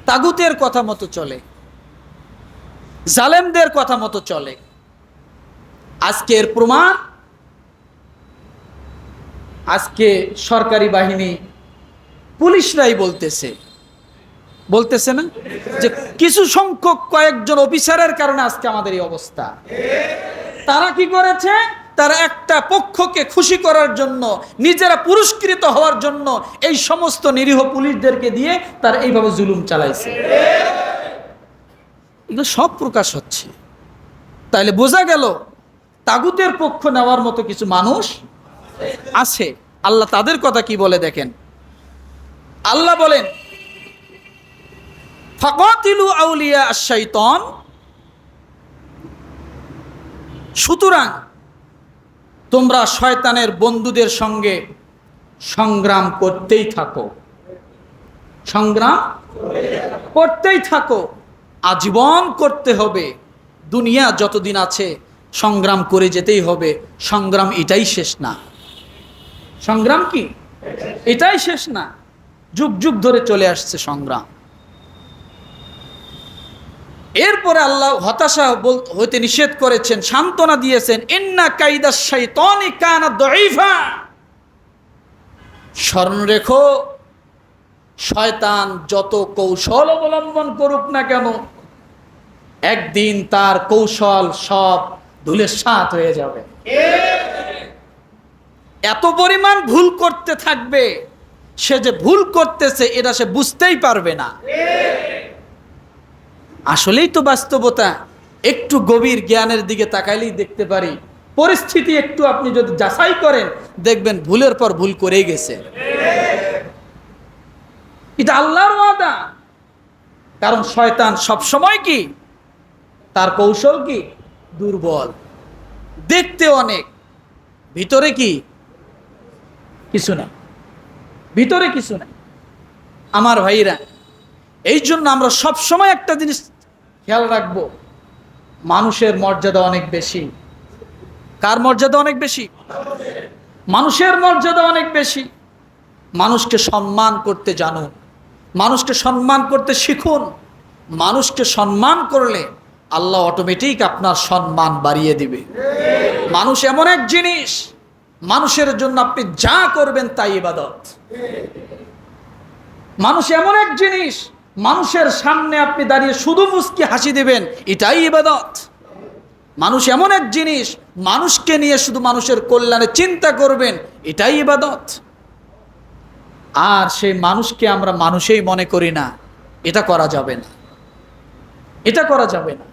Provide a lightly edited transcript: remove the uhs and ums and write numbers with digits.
তাগুতের কথা মতো চলে, জালেমদের কথা মতো চলে। আজকের প্রমাণ, আজকে সরকারি বাহিনী পুলিশরাই বলতেছে না যে কিছু সংখ্যক কয়েকজন অফিসারের কারণে আজকে আমাদের এই অবস্থা। তারা কি করেছে? তারা একটা পক্ষকে খুশি করার জন্য, নিজেরা পুরস্কৃত হওয়ার জন্য এই সমস্ত নিরীহ পুলিশদেরকে দিয়ে তারা এইভাবে জুলুম চালাইছে। এগুলো সব প্রকাশ হচ্ছে। তাইলে বোঝা গেল তাগুতের পক্ষ নেওয়ার মতো কিছু মানুষ আছে। আল্লাহ তাদের কথা কি বলে দেখেন। আল্লাহ বলেন, ফাকাতিলু আউলিয়া আশ-শাইতান, সুতরাং তোমরা শয়তানের বন্ধুদের সঙ্গে সংগ্রাম করতেই থাকো, সংগ্রাম করতেই থাকো, আজীবন করতে হবে। দুনিয়া যতদিন আছে সংগ্রাম করে যেতেই হবে। সংগ্রাম এটাই শেষ না। সংগ্রাম কি এটাই শেষ না, যুগ যুগ ধরে চলে আসছে সংগ্রাম। এরপরে আল্লাহ হতাশা হইতে নিষেধ করেছেন, সান্ত্বনা দিয়েছেন, ইন্না কাইদাশ শাইতানি কানা দাঈফা। স্মরণ রেখো, শয়তান যত কৌশল অবলম্বন করুক না কেন, একদিন তার কৌশল সব ধূলিসাৎ হয়ে যাবে। এত পরিমাণ ভুল করতে থাকবে, সে যে ভুল করতেছে এটা সে বুঝতেই পারবে না। আসলেই তো বাস্তবতা। একটু গভীর জ্ঞানের দিকে তাকাইলেই দেখতে পারি, পরিস্থিতি একটু আপনি যদি যাচাই করেন দেখবেন ভুলের পর ভুল করেই গেছে। এটা আল্লাহর ওয়াদা। কারণ শয়তান সবসময় কি, তার কৌশল কি দুর্বল, দেখতে অনেক, ভিতরে কি কিছু না, ভিতরে কিছু না। আমার ভাইরা, এই জন্য আমরা সবসময় একটা জিনিস খেয়াল রাখবো, মানুষের মর্যাদা অনেক বেশি। কার মর্যাদা অনেক বেশি? মানুষের মর্যাদা অনেক বেশি। মানুষকে সম্মান করতে জানুন, মানুষকে সম্মান করতে শিখুন। মানুষকে সম্মান করলে আল্লাহ অটোমেটিক আপনার সম্মান বাড়িয়ে দিবে। মানুষ এমন এক জিনিস, মানুষের জন্য আপনি যা করবেন তাই ইবাদত। মানুষ এমন এক জিনিস, মানুষের সামনে আপনি দাঁড়িয়ে শুধু মুস্কি হাসি দিবেন, এটাই ইবাদত। মানুষ এমন এক জিনিস, মানুষকে নিয়ে শুধু মানুষের কল্যাণে চিন্তা করবেন, এটাই ইবাদত। আর সেই মানুষকে আমরা মানুষই মনে করি না, এটা করা যাবে না, এটা করা যাবে না।